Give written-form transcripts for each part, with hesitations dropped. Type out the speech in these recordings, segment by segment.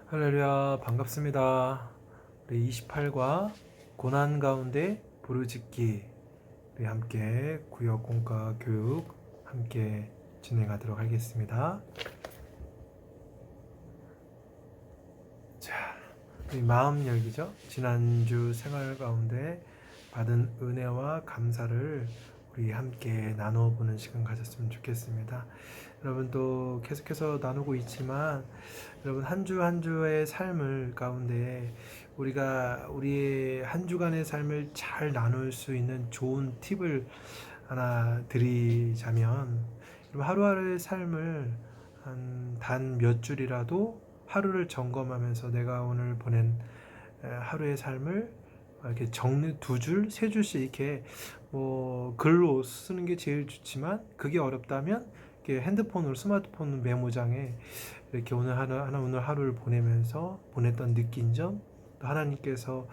할렐루야, 반갑습니다. 우리 28과 고난 가운데 부르짖기, 우리 함께 구역 공과 교육 함께 진행하도록 하겠습니다. 자, 우리 마음 열기죠. 지난주 생활 가운데 받은 은혜와 감사를 우리 함께 나눠보는 시간 가졌으면 좋겠습니다. 여러분 또 계속해서 나누고 있지만 여러분 한 주 한 주의 삶을 가운데 우리가 우리의 한 주간의 삶을 잘 나눌 수 있는 좋은 팁을 하나 드리자면, 하루하루의 삶을 단 몇 줄이라도 하루를 점검하면서 내가 오늘 보낸 하루의 삶을 이렇게 정리 두 줄, 세 줄씩 이렇게 글로 쓰는 게 제일 좋지만, 그게 어렵다면 이렇게 핸드폰으로, 스마트폰 메모장에 이렇게 오늘 하루를 보내면서 보냈던 느낀 점, 또 하나님께서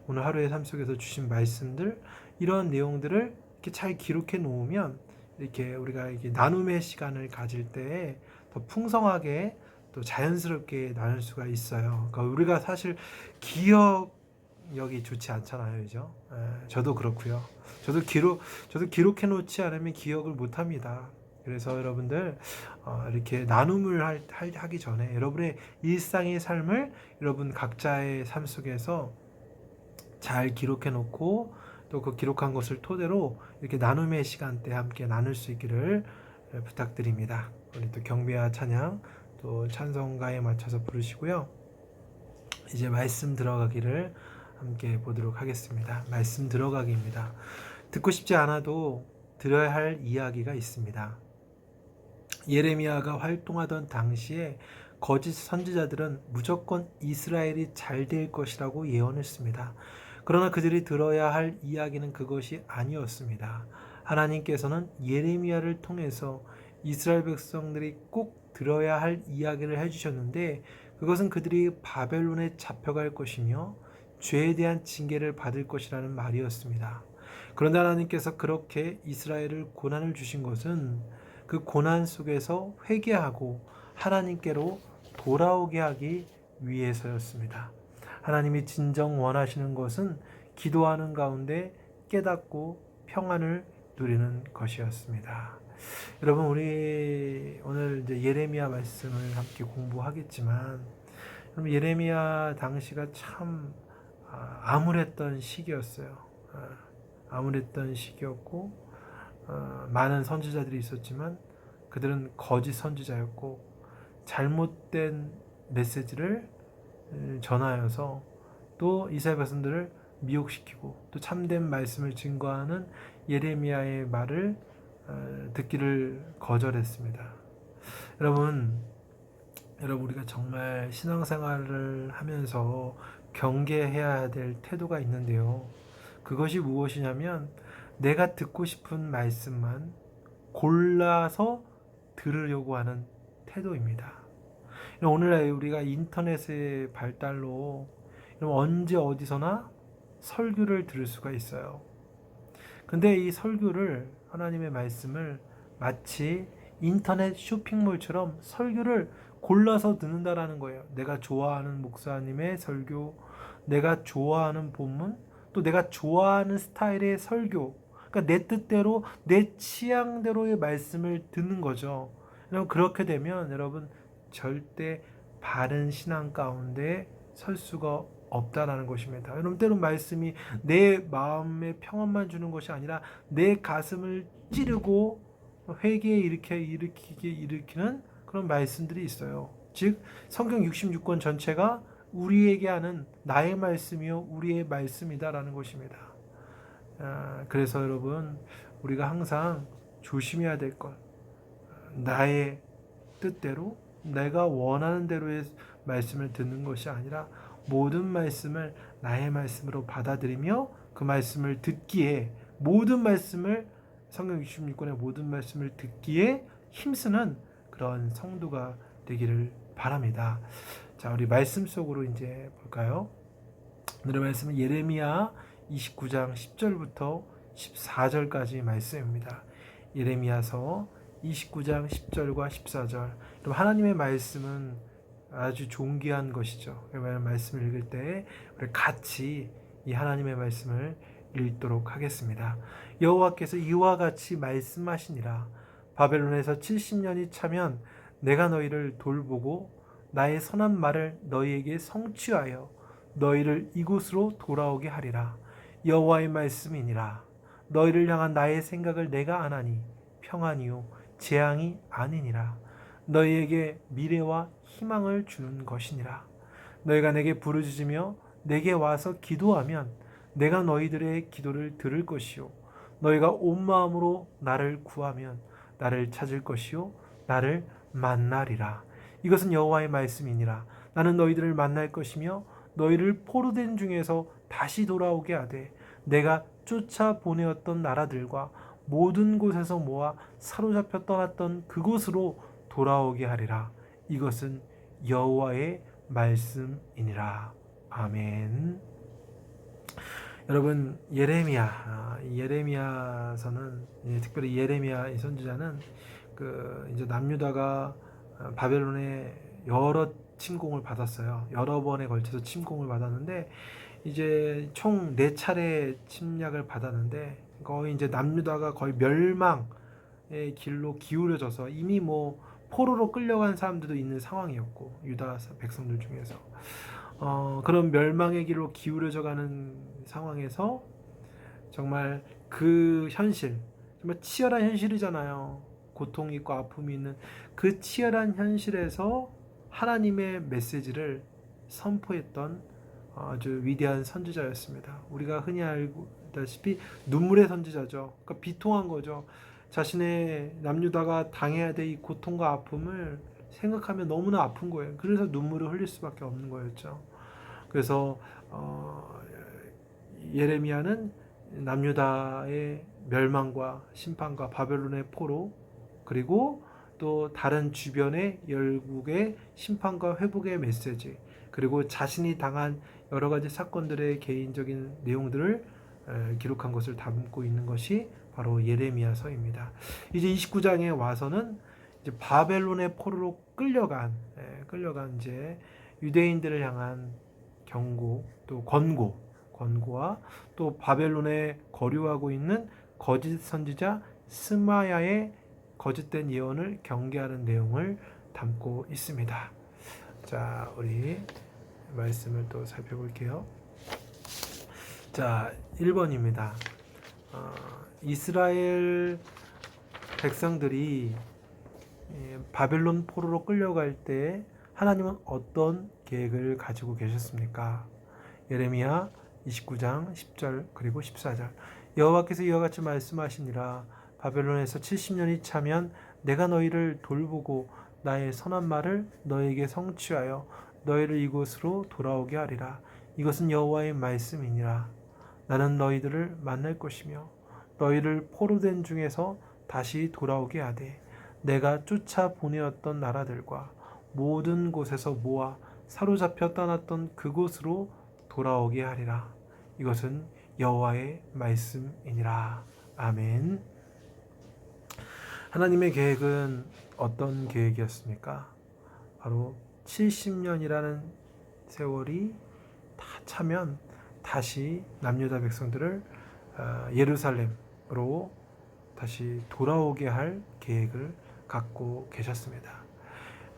오늘 하루의 삶 속에서 주신 말씀들, 이런 내용들을 이렇게 잘 기록해 놓으면 이렇게 우리가 이렇게 나눔의 시간을 가질 때에 더 풍성하게 또 자연스럽게 나눌 수가 있어요. 그러니까 우리가 사실 기억력이 좋지 않잖아요, 그죠? 저도 그렇고요. 저도 기록해 놓지 않으면 기억을 못 합니다. 그래서 여러분들 이렇게 나눔을 하기 전에 여러분의 일상의 삶을 여러분 각자의 삶 속에서 잘 기록해 놓고, 또 그 기록한 것을 토대로 이렇게 나눔의 시간대 함께 나눌 수 있기를 부탁드립니다. 우리 또 경배와 찬양, 또 찬송가에 맞춰서 부르시고요. 이제 말씀 들어가기를 함께 보도록 하겠습니다. 말씀 들어가기입니다. 듣고 싶지 않아도 들어야 할 이야기가 있습니다. 예레미야가 활동하던 당시에 거짓 선지자들은 무조건 이스라엘이 잘 될 것이라고 예언했습니다. 그러나 그들이 들어야 할 이야기는 그것이 아니었습니다. 하나님께서는 예레미야를 통해서 이스라엘 백성들이 꼭 들어야 할 이야기를 해주셨는데, 그것은 그들이 바벨론에 잡혀갈 것이며 죄에 대한 징계를 받을 것이라는 말이었습니다. 그런데 하나님께서 그렇게 이스라엘을 고난을 주신 것은 그 고난 속에서 회개하고 하나님께로 돌아오게 하기 위해서였습니다. 하나님이 진정 원하시는 것은 기도하는 가운데 깨닫고 평안을 누리는 것이었습니다. 여러분, 우리 오늘 이제 예레미야 말씀을 함께 공부하겠지만, 예레미야 당시가 참 암울했던 시기였어요. 암울했던 시기였고, 많은 선지자들이 있었지만 그들은 거짓 선지자였고 잘못된 메시지를 전하여서 또 이스라엘 백성들을 미혹시키고, 또 참된 말씀을 증거하는 예레미야의 말을 듣기를 거절했습니다. 여러분 우리가 정말 신앙생활을 하면서 경계해야 될 태도가 있는데요. 그것이 무엇이냐면, 내가 듣고 싶은 말씀만 골라서 들으려고 하는 태도입니다. 오늘날 우리가 인터넷의 발달로 언제 어디서나 설교를 들을 수가 있어요. 근데 이 설교를, 하나님의 말씀을 마치 인터넷 쇼핑몰처럼 설교를 골라서 듣는다라는 거예요. 내가 좋아하는 목사님의 설교, 내가 좋아하는 본문, 또 내가 좋아하는 스타일의 설교, 그러니까 내 뜻대로, 내 취향대로의 말씀을 듣는 거죠. 여러분, 그렇게 되면 여러분 절대 바른 신앙 가운데 설 수가 없다라는 것입니다. 여러분, 때론 말씀이 내 마음에 평안만 주는 것이 아니라 내 가슴을 찌르고 회개에 일으키는 그런 말씀들이 있어요. 즉 성경 66권 전체가 우리에게 하는 나의 말씀이요 우리의 말씀이다라는 것입니다. 그래서 여러분, 우리가 항상 조심해야 될 것, 나의 뜻대로, 내가 원하는 대로의 말씀을 듣는 것이 아니라 모든 말씀을 나의 말씀으로 받아들이며 그 말씀을 듣기에, 모든 말씀을, 성경 66권의 모든 말씀을 듣기에 힘쓰는 그런 성도가 되기를 바랍니다. 자, 우리 말씀 속으로 이제 볼까요? 오늘의 말씀은 예레미야 29장 10절부터 14절까지 말씀입니다. 예레미야서 29장 10절과 14절. 하나님의 말씀은 아주 존귀한 것이죠. 그러면 말씀을 읽을 때 우리 같이 이 하나님의 말씀을 읽도록 하겠습니다. 여호와께서 이와 같이 말씀하시니라. 바벨론에서 70년이 차면 내가 너희를 돌보고 나의 선한 말을 너희에게 성취하여 너희를 이곳으로 돌아오게 하리라. 여호와의 말씀이니라. 너희를 향한 나의 생각을 내가 아나니 평안이요 재앙이 아니니라. 너희에게 미래와 희망을 주는 것이니라. 너희가 내게 부르짖으며 내게 와서 기도하면 내가 너희들의 기도를 들을 것이요 너희가 온 마음으로 나를 구하면 나를 찾을 것이요 나를 만나리라. 이것은 여호와의 말씀이니라. 나는 너희들을 만날 것이며 너희를 포로된 중에서 다시 돌아오게 하되 내가 쫓아 보내었던 나라들과 모든 곳에서 모아 사로잡혀 떠났던 그곳으로 돌아오게 하리라. 이것은 여호와의 말씀이니라. 아멘. 여러분, 예레미야서는 특별히 예레미야 이 선지자는 이제 남유다가 바벨론의 여러 침공을 받았어요. 여러 번에 걸쳐서 침공을 받았는데 이제 총 4차례 침략을 받았는데 거의 이제 남유다가 거의 멸망의 길로 기울어져서 이미 뭐 포로로 끌려간 사람들도 있는 상황이었고 유다 백성들 중에서 그런 멸망의 길로 기울어져 가는 상황에서 정말 그 현실, 정말 치열한 현실이잖아요. 고통이 있고 아픔이 있는 그 치열한 현실에서 하나님의 메시지를 선포했던 아주 위대한 선지자였습니다. 우리가 흔히 알다시피 눈물의 선지자죠. 그러니까 비통한 거죠. 자신의 남유다가 당해야 될 이 고통과 아픔을 생각하면 너무나 아픈 거예요. 그래서 눈물을 흘릴 수밖에 없는 거였죠. 그래서 예레미야는 남유다의 멸망과 심판과 바벨론의 포로 그리고 또 다른 주변의 열국의 심판과 회복의 메시지 그리고 자신이 당한 여러 가지 사건들의 개인적인 내용들을 기록한 것을 담고 있는 것이 바로 예레미야서입니다. 이제 29장에 와서는 이제 바벨론의 포로로 끌려간 이제 유대인들을 향한 경고 또 권고와 또 바벨론에 거류하고 있는 거짓 선지자 스마야의 거짓된 예언을 경계하는 내용을 담고 있습니다. 자, 우리 말씀을 또 살펴볼게요. 자, 1번입니다. 이스라엘 백성들이 바벨론 포로로 끌려갈 때 하나님은 어떤 계획을 가지고 계셨습니까? 예레미야 29장 10절 그리고 14절 여호와께서 이와 같이 말씀하시니라. 바벨론에서 70년이 차면 내가 너희를 돌보고 나의 선한 말을 너희에게 성취하여 너희를 이곳으로 돌아오게 하리라. 이것은 여호와의 말씀이니라. 나는 너희들을 만날 것이며 너희를 포로된 중에서 다시 돌아오게 하되 내가 쫓아 보내었던 나라들과 모든 곳에서 모아 사로잡혀 떠났던 그곳으로 돌아오게 하리라. 이것은 여호와의 말씀이니라. 아멘. 하나님의 계획은 어떤 계획이었습니까? 바로 70년이라는 세월이 다 차면 다시 남유다 백성들을 예루살렘으로 다시 돌아오게 할 계획을 갖고 계셨습니다.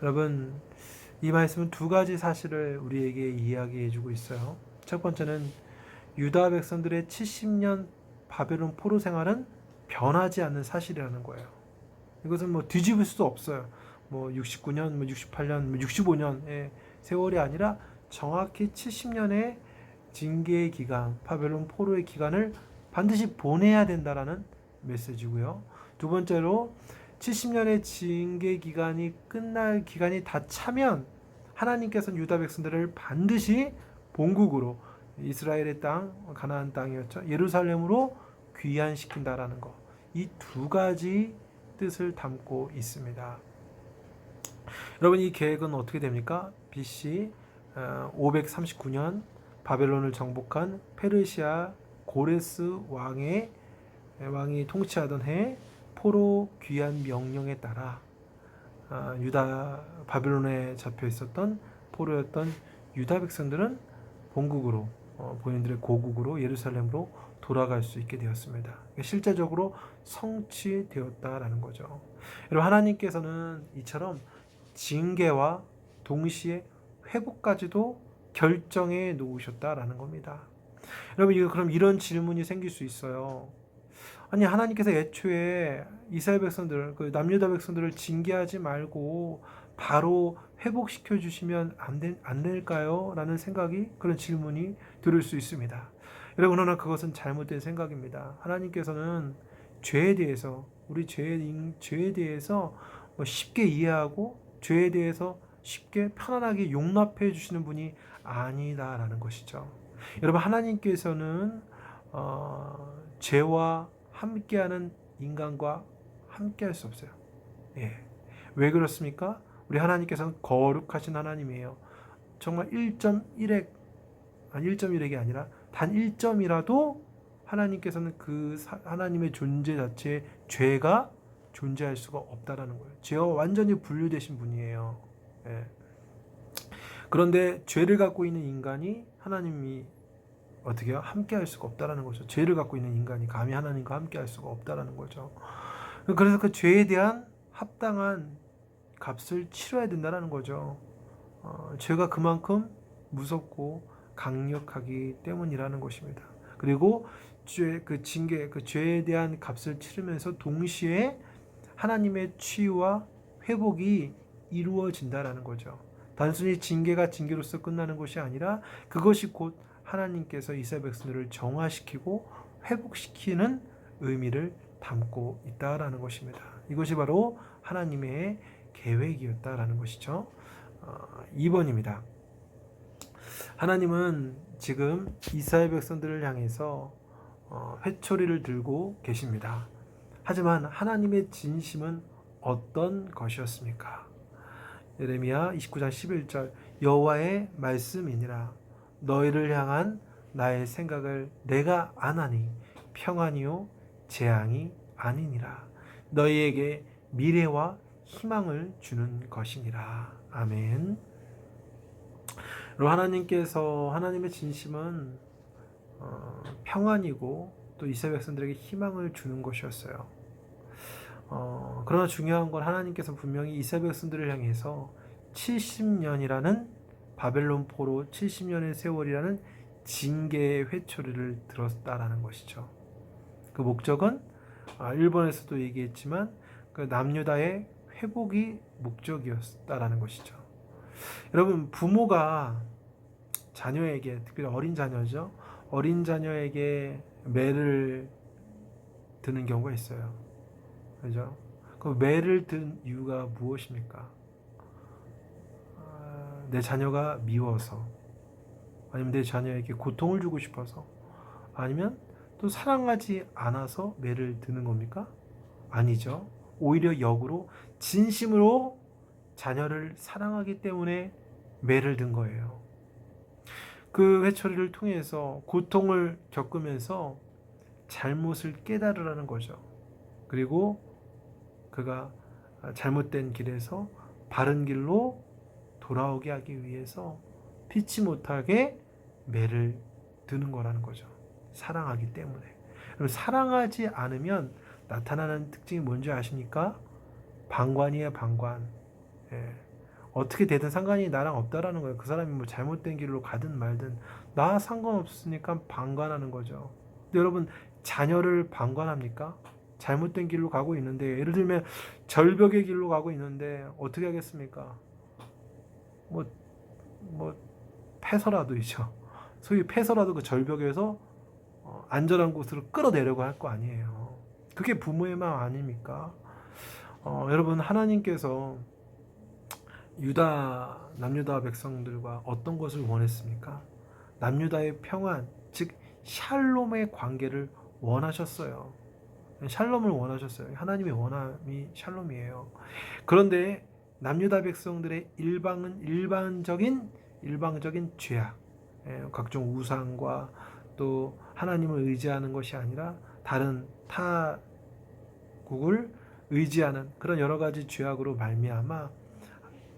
여러분, 이 말씀은 두 가지 사실을 우리에게 이야기해 주고 있어요. 첫 번째는 유다 백성들의 70년 바벨론 포로 생활은 변하지 않는 사실이라는 거예요. 이것은 뭐 뒤집을 수도 없어요. 뭐 69년, 68년, 65년의 세월이 아니라 정확히 70년의 징계의 기간, 바벨론 포로의 기간을 반드시 보내야 된다라는 메시지고요. 두 번째로 70년의 징계 기간이 끝날 기간이 다 차면 하나님께서는 유다 백성들을 반드시 본국으로 이스라엘의 땅, 가나안 땅이었죠. 예루살렘으로 귀환시킨다라는 것. 이 두 가지 뜻을 담고 있습니다. 여러분, 이 계획은 어떻게 됩니까? BC 539년 바벨론을 정복한 페르시아 고레스 왕이 통치하던 해 포로 귀환 명령에 따라 유다 바벨론에 잡혀 있었던 포로였던 유다 백성들은 본국으로 본인들의 고국으로 예루살렘으로 돌아갈 수 있게 되었습니다. 실제적으로 성취되었다라는 거죠. 여러분 하나님께서는 이처럼 징계와 동시에 회복까지도 결정해 놓으셨다라는 겁니다. 여러분 그럼 이런 질문이 생길 수 있어요. 아니 하나님께서 애초에 이스라엘 백성들, 그 남유다 백성들을 징계하지 말고 바로 회복시켜 주시면 안 될까요? 라는 생각이, 그런 질문이 들을 수 있습니다. 여러분 그러나 그것은 잘못된 생각입니다. 하나님께서는 죄에 대해서, 우리 죄에 대해서 쉽게 이해하고 죄에 대해서 쉽게 편안하게 용납해 주시는 분이 아니다라는 것이죠. 여러분 하나님께서는 죄와 함께하는 인간과 함께할 수 없어요. 예. 왜 그렇습니까? 우리 하나님께서는 거룩하신 하나님이에요. 정말 1.1핵이 아니라 단 1점이라도 하나님께서는 하나님의 존재 자체에 죄가 존재할 수가 없다라는 거예요. 죄와 완전히 분류되신 분이에요. 예. 그런데 죄를 갖고 있는 인간이 하나님이 어떻게 해요? 함께 할 수가 없다라는 거죠. 죄를 갖고 있는 인간이 감히 하나님과 함께 할 수가 없다라는 거죠. 그래서 그 죄에 대한 합당한 값을 치러야 된다는 거죠. 죄가 그만큼 무섭고 강력하기 때문이라는 것입니다. 그리고 그 죄에 대한 값을 치르면서 동시에 하나님의 치유와 회복이 이루어진다라는 거죠. 단순히 징계가 징계로서 끝나는 것이 아니라 그것이 곧 하나님께서 이스라엘 백성들을 정화시키고 회복시키는 의미를 담고 있다라는 것입니다. 이것이 바로 하나님의 계획이었다라는 것이죠. 2번입니다. 하나님은 지금 이스라엘 백성들을 향해서 회초리를 들고 계십니다. 하지만 하나님의 진심은 어떤 것이었습니까? 예레미야 29장 11절 여호와의 말씀이니라 너희를 향한 나의 생각을 내가 아나니 평안이요 재앙이 아니니라 너희에게 미래와 희망을 주는 것이니라. 아멘. 하나님께서 하나님의 진심은 평안이고 또 이스라엘 백성들에게 희망을 주는 것이었어요. 그러나 중요한 건 하나님께서 분명히 이스라엘 백성들을 향해서 70년이라는 바벨론 포로 70년의 세월이라는 징계의 회초리를 들었다라는 것이죠. 그 목적은 일본에서도 얘기했지만 그 남유다의 회복이 목적이었다라는 것이죠. 여러분 부모가 자녀에게, 특별히 어린 자녀죠. 어린 자녀에게 매를 드는 경우가 있어요. 그죠? 그 매를 든 이유가 무엇입니까? 내 자녀가 미워서, 아니면 내 자녀에게 고통을 주고 싶어서, 아니면 또 사랑하지 않아서 매를 드는 겁니까? 아니죠. 오히려 역으로 진심으로 자녀를 사랑하기 때문에 매를 든 거예요. 그 회초리를 통해서 고통을 겪으면서 잘못을 깨달으라는 거죠. 그리고 그가 잘못된 길에서 바른 길로 돌아오게 하기 위해서 피치 못하게 매를 드는 거라는 거죠. 사랑하기 때문에. 그럼 사랑하지 않으면 나타나는 특징이 뭔지 아십니까? 방관이에요, 방관. 예. 어떻게 되든 상관이 나랑 없다라는 거예요. 그 사람이 뭐 잘못된 길로 가든 말든 나 상관없으니까 방관하는 거죠. 근데 여러분 자녀를 방관합니까? 잘못된 길로 가고 있는데, 예를 들면 절벽의 길로 가고 있는데 어떻게 하겠습니까? 뭐 패서라도이죠. 소위 패서라도 그 절벽에서 안전한 곳으로 끌어내려고 할 거 아니에요. 그게 부모의 마음 아닙니까? 여러분 하나님께서 남유다 백성들과 어떤 것을 원했습니까? 남유다의 평안, 즉 샬롬의 관계를 원하셨어요. 샬롬을 원하셨어요. 하나님의 원함이 샬롬이에요. 그런데 남유다 백성들의 일방적인 죄악, 각종 우상과 또 하나님을 의지하는 것이 아니라 다른 타국을 의지하는 그런 여러 가지 죄악으로 말미암아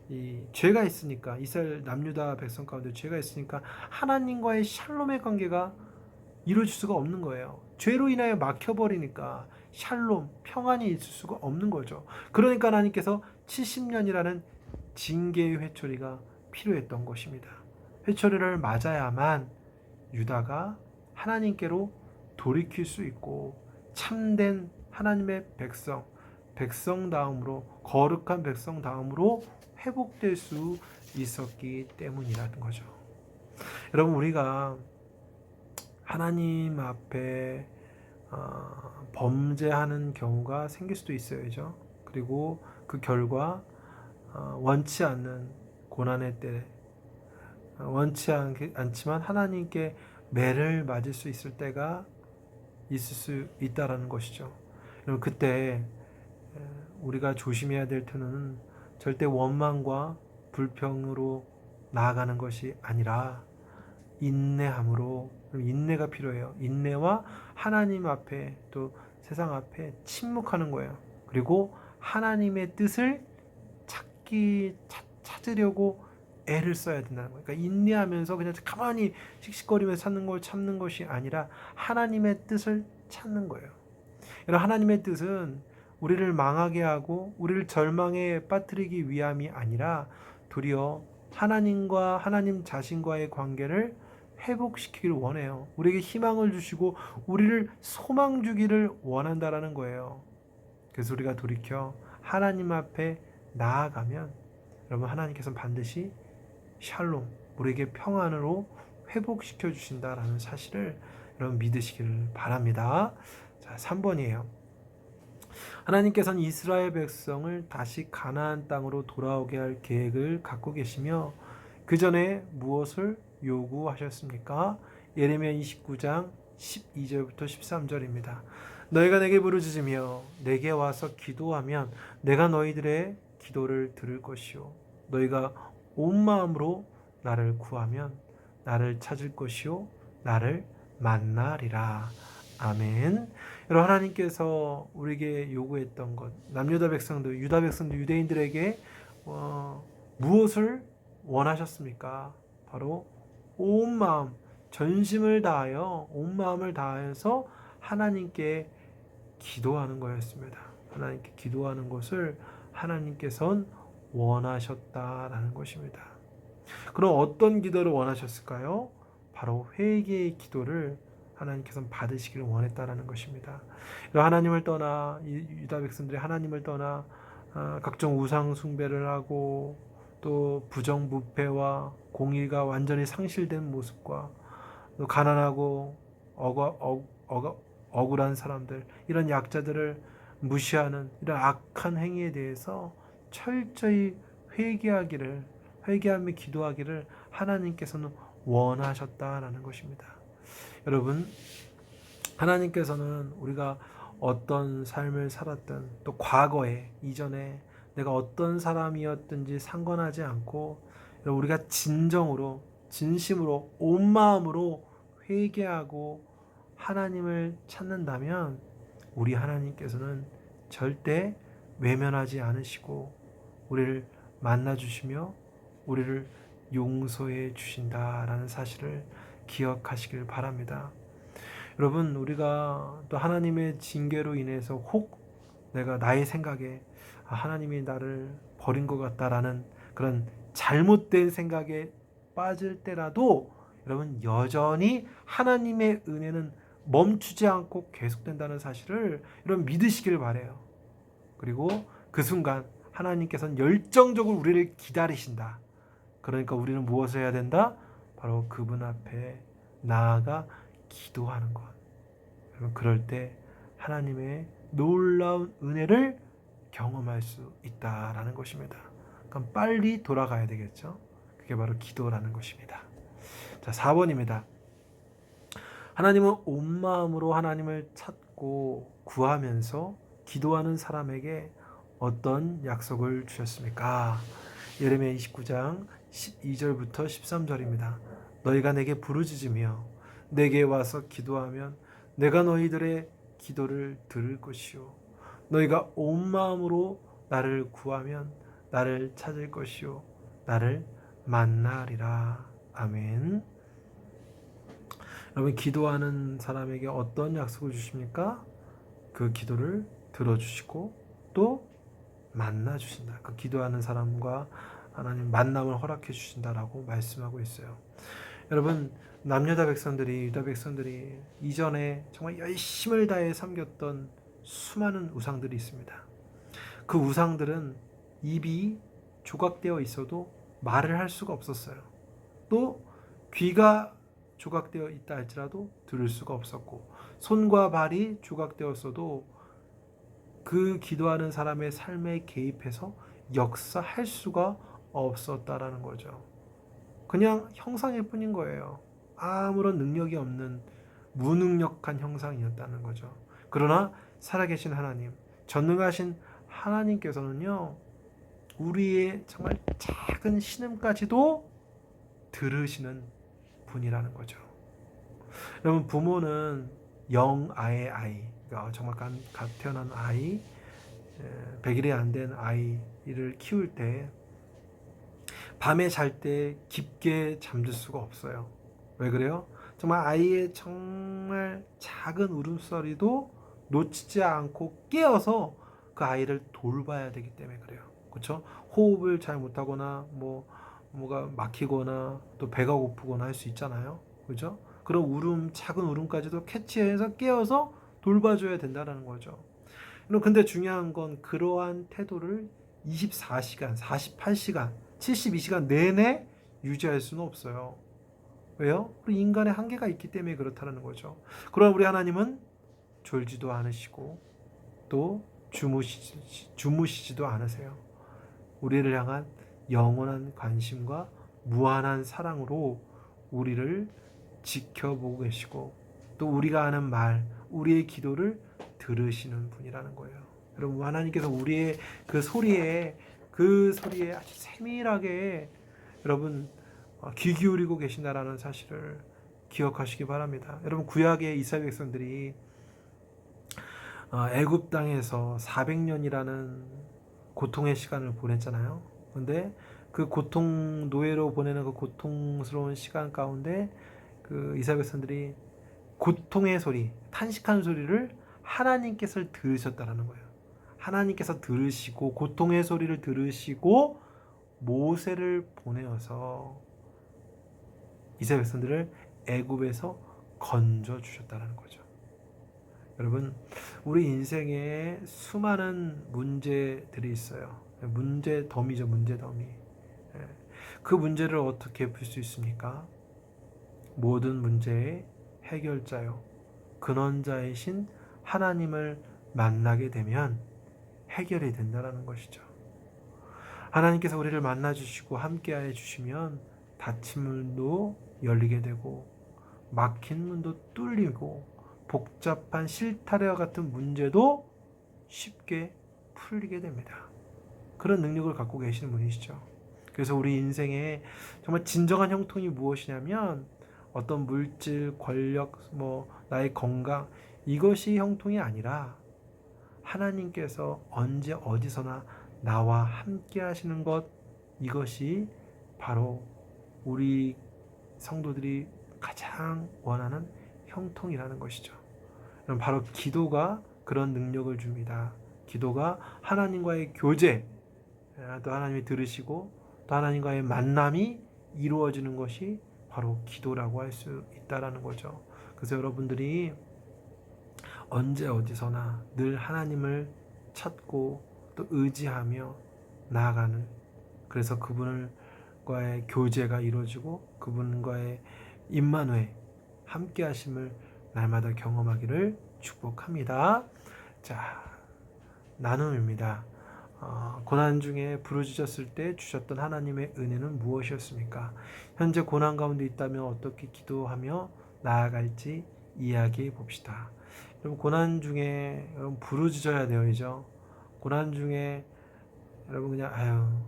이 죄가 있으니까, 이스라엘 남유다 백성 가운데 죄가 있으니까 하나님과의 샬롬의 관계가 이루어질 수가 없는 거예요. 죄로 인하여 막혀버리니까 샬롬, 평안이 있을 수가 없는 거죠. 그러니까 하나님께서 70년이라는 징계의 회초리가 필요했던 것입니다. 회초리를 맞아야만 유다가 하나님께로 돌이킬 수 있고 참된 하나님의 백성다움으로, 거룩한 백성다움으로 회복될 수 있었기 때문이라는 거죠. 여러분, 우리가 하나님 앞에 범죄하는 경우가 생길 수도 있어요. 그죠? 그리고 그 결과 원치 않는 고난의 때, 원치 않지만 하나님께 매를 맞을 수 있을 때가 있을 수 있다라는 것이죠. 여러분, 그때 우리가 조심해야 될 터는 절대 원망과 불평으로 나아가는 것이 아니라 인내함으로, 인내가 필요해요. 인내와 하나님 앞에, 또 세상 앞에 침묵하는 거예요. 그리고 하나님의 뜻을 찾으려고 애를 써야 된다는 거예요. 그러니까 인내하면서 그냥 가만히 씩씩거리면서 참는 것이 아니라 하나님의 뜻을 찾는 거예요. 이런 하나님의 뜻은 우리를 망하게 하고 우리를 절망에 빠뜨리기 위함이 아니라 도리어 하나님과 하나님 자신과의 관계를 회복시키기를 원해요. 우리에게 희망을 주시고 우리를 소망 주기를 원한다라는 거예요. 그래서 우리가 돌이켜 하나님 앞에 나아가면 여러분, 하나님께서는 반드시 샬롬, 우리에게 평안으로 회복시켜 주신다라는 사실을 여러분 믿으시기를 바랍니다. 자, 3번이에요. 하나님께서는 이스라엘 백성을 다시 가나안 땅으로 돌아오게 할 계획을 갖고 계시며 그 전에 무엇을 요구하셨습니까? 예레미야 29장 12절부터 13절입니다. 너희가 내게 부르짖으며 내게 와서 기도하면 내가 너희들의 기도를 들을 것이요 너희가 온 마음으로 나를 구하면 나를 찾을 것이요 나를 만나리라. 아멘. 여러분, 하나님께서 우리에게 요구했던 것, 남유다 백성들, 유다 백성들, 유대인들에게 무엇을 원하셨습니까? 바로 온 마음, 전심을 다하여, 온 마음을 다해서 하나님께 기도하는 거였습니다. 하나님께 기도하는 것을 하나님께서는 원하셨다라는 것입니다. 그럼 어떤 기도를 원하셨을까요? 바로 회개의 기도를 하나님께서는 받으시기를 원했다라는 것입니다. 하나님을 떠나, 유다 백성들이 하나님을 떠나 각종 우상 숭배를 하고 또 부정부패와 공의가 완전히 상실된 모습과 또 가난하고 억울한 사람들, 이런 약자들을 무시하는 이런 악한 행위에 대해서 철저히 회개하며 기도하기를 하나님께서는 원하셨다라는 것입니다. 여러분, 하나님께서는 우리가 어떤 삶을 살았든 또 과거에, 이전에 내가 어떤 사람이었든지 상관하지 않고 우리가 진정으로, 진심으로, 온 마음으로 회개하고 하나님을 찾는다면 우리 하나님께서는 절대 외면하지 않으시고 우리를 만나주시며 우리를 용서해 주신다라는 사실을 기억하시길 바랍니다. 여러분, 우리가 또 하나님의 징계로 인해서 혹 내가 나의 생각에 하나님이 나를 버린 것 같다라는 그런 잘못된 생각에 빠질 때라도 여러분, 여전히 하나님의 은혜는 멈추지 않고 계속된다는 사실을 여러분 믿으시길 바라요. 그리고 그 순간 하나님께서는 열정적으로 우리를 기다리신다. 그러니까 우리는 무엇을 해야 된다? 바로 그분 앞에 나아가 기도하는 것. 그럴 때 하나님의 놀라운 은혜를 경험할 수 있다라는 것입니다. 그럼 빨리 돌아가야 되겠죠. 그게 바로 기도라는 것입니다. 자, 4번입니다. 하나님은 온 마음으로 하나님을 찾고 구하면서 기도하는 사람에게 어떤 약속을 주셨습니까? 예레미야 29장 12절부터 13절입니다. 너희가 내게 부르짖으며 내게 와서 기도하면 내가 너희들의 기도를 들을 것이요 너희가 온 마음으로 나를 구하면 나를 찾을 것이요 나를 만나리라. 아멘. 여러분, 기도하는 사람에게 어떤 약속을 주십니까? 그 기도를 들어주시고 또 만나 주신다. 그 기도하는 사람과 하나님 만남을 허락해 주신다라고 말씀하고 있어요. 여러분, 남유다 백성들이, 유다 백성들이 이전에 정말 열심을 다해 섬겼던 수많은 우상들이 있습니다. 그 우상들은 입이 조각되어 있어도 말을 할 수가 없었어요. 또 귀가 조각되어 있다 할지라도 들을 수가 없었고, 손과 발이 조각되었어도 그 기도하는 사람의 삶에 개입해서 역사할 수가 없었다라는 거죠. 그냥 형상일 뿐인 거예요. 아무런 능력이 없는 무능력한 형상이었다는 거죠. 그러나 살아계신 하나님, 전능하신 하나님께서는요, 우리의 정말 작은 신음까지도 들으시는 분이라는 거죠. 여러분, 부모는 영아의 아이, 그러니까 정말 갓 태어난 아이, 100일이 안 된 아이를 키울 때 밤에 잘 때 깊게 잠들 수가 없어요. 왜 그래요? 정말 아이의 정말 작은 울음소리도 놓치지 않고 깨어서 그 아이를 돌봐야 되기 때문에 그래요. 그렇죠? 호흡을 잘 못하거나 뭐가 막히거나 또 배가 고프거나 할 수 있잖아요. 그렇죠? 그런 울음, 작은 울음까지도 캐치해서 깨어서 돌봐줘야 된다는 거죠. 근데 중요한 건 그러한 태도를 24시간, 48시간, 72시간 내내 유지할 수는 없어요. 왜요? 우리 인간의 한계가 있기 때문에 그렇다는 거죠. 그러나 우리 하나님은 졸지도 않으시고 또 주무시지도 않으세요. 우리를 향한 영원한 관심과 무한한 사랑으로 우리를 지켜보고 계시고 또 우리가 하는 말, 우리의 기도를 들으시는 분이라는 거예요. 여러분, 하나님께서 우리의 그 소리에 아주 세밀하게 여러분 귀 기울이고 계신다라는 사실을 기억하시기 바랍니다. 여러분, 구약의 이스라엘 백성들이 애굽 땅에서 400년이라는 고통의 시간을 보냈잖아요. 근데 그 고통, 노예로 보내는 그 고통스러운 시간 가운데 그 이스라엘 백성들이 고통의 소리, 탄식하는 소리를 하나님께서 들으셨다라는 거예요. 하나님께서 들으시고 고통의 소리를 들으시고 모세를 보내어서 이스라엘 백성들을 애굽에서 건져 주셨다는 거죠. 여러분, 우리 인생에 수많은 문제들이 있어요. 문제 더미죠, 문제 더미. 그 문제를 어떻게 풀 수 있습니까? 모든 문제의 해결자요, 근원자이신 하나님을 만나게 되면 해결이 된다는 것이죠. 하나님께서 우리를 만나주시고 함께해 주시면 닫힌 문도 열리게 되고 막힌 문도 뚫리고 복잡한 실타래와 같은 문제도 쉽게 풀리게 됩니다. 그런 능력을 갖고 계시는 분이시죠. 그래서 우리 인생에 정말 진정한 형통이 무엇이냐면 어떤 물질, 권력, 나의 건강, 이것이 형통이 아니라 하나님께서 언제 어디서나 나와 함께 하시는 것, 이것이 바로 우리 성도들이 가장 원하는 형통이라는 것이죠. 바로 기도가 그런 능력을 줍니다. 기도가 하나님과의 교제, 또 하나님이 들으시고 또 하나님과의 만남이 이루어지는 것이 바로 기도라고 할 수 있다라는 거죠. 그래서 여러분들이 언제 어디서나 늘 하나님을 찾고 또 의지하며 나아가는, 그래서 그분과의 교제가 이루어지고 그분과의 임만회, 함께 하심을 날마다 경험하기를 축복합니다. 자, 나눔입니다. 고난 중에 부르짖었을 때 주셨던 하나님의 은혜는 무엇이었습니까? 현재 고난 가운데 있다면 어떻게 기도하며 나아갈지 이야기해 봅시다. 여러분, 고난 중에 여러분 부르짖어야 되죠. 고난 중에 여러분 그냥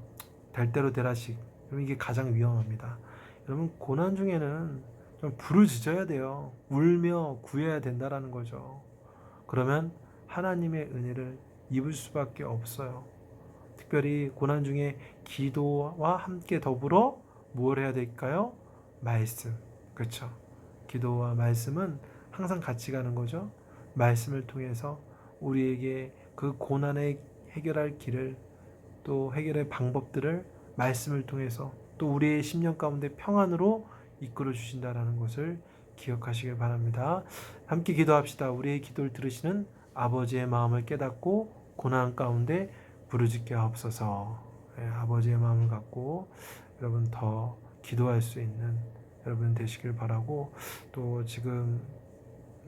될 대로 되라식, 여러분 이게 가장 위험합니다. 여러분, 고난 중에는 좀 부르짖어야 돼요. 울며 구해야 된다라는 거죠. 그러면 하나님의 은혜를 입을 수밖에 없어요. 특별히 고난 중에 기도와 함께 더불어 무엇 해야 될까요? 말씀. 그렇죠. 기도와 말씀은 항상 같이 가는 거죠. 말씀을 통해서 우리에게 그 고난을 해결할 길을, 또 해결의 방법들을 말씀을 통해서 또 우리의 심령 가운데 평안으로 이끌어 주신다라는 것을 기억하시길 바랍니다. 함께 기도합시다. 우리의 기도를 들으시는 아버지의 마음을 깨닫고 고난 가운데 부르짖게 하옵소서. 아버지의 마음을 갖고 여러분 더 기도할 수 있는 여러분 되시길 바라고, 또 지금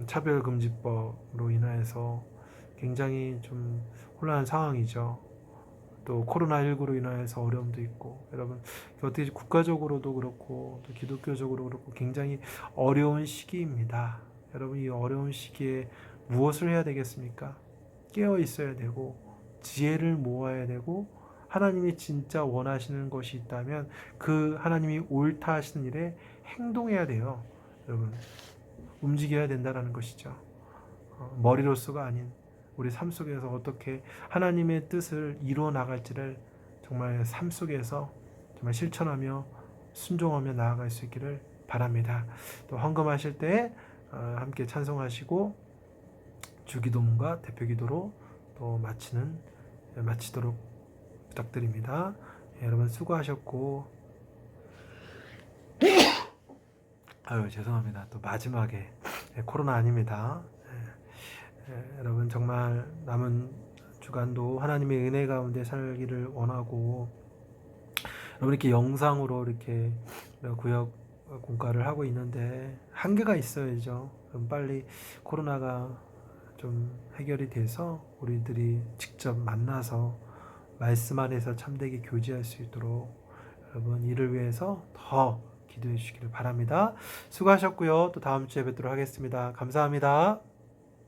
차별금지법으로 인하여서 굉장히 좀 혼란한 상황이죠. 또 코로나19로 인하여서 어려움도 있고, 여러분 어떻게 국가적으로도 그렇고 또 기독교적으로 그렇고 굉장히 어려운 시기입니다. 여러분 이 어려운 시기에 무엇을 해야 되겠습니까? 깨어 있어야 되고 지혜를 모아야 되고, 하나님이 진짜 원하시는 것이 있다면 그 하나님이 옳다 하시는 일에 행동해야 돼요. 여러분 움직여야 된다는 것이죠. 머리로서가 아닌 우리 삶 속에서 어떻게 하나님의 뜻을 이루어 나갈지를 정말 삶 속에서 정말 실천하며 순종하며 나아갈 수 있기를 바랍니다. 또 헌금하실 때 함께 찬송하시고 주기도문과 대표기도로 또 마치도록 부탁드립니다. 여러분 수고하셨고, 죄송합니다. 또 마지막에 코로나 아닙니다. 여러분 정말 남은 주간도 하나님의 은혜 가운데 살기를 원하고, 여러분 이렇게 영상으로 이렇게 구역 공과를 하고 있는데 한계가 있어야죠. 그럼 빨리 코로나가 좀 해결이 돼서 우리들이 직접 만나서 말씀 안에서 참되게 교제할 수 있도록 여러분 이를 위해서 더 기도해 주시기를 바랍니다. 수고하셨고요. 또 다음 주에 뵙도록 하겠습니다. 감사합니다.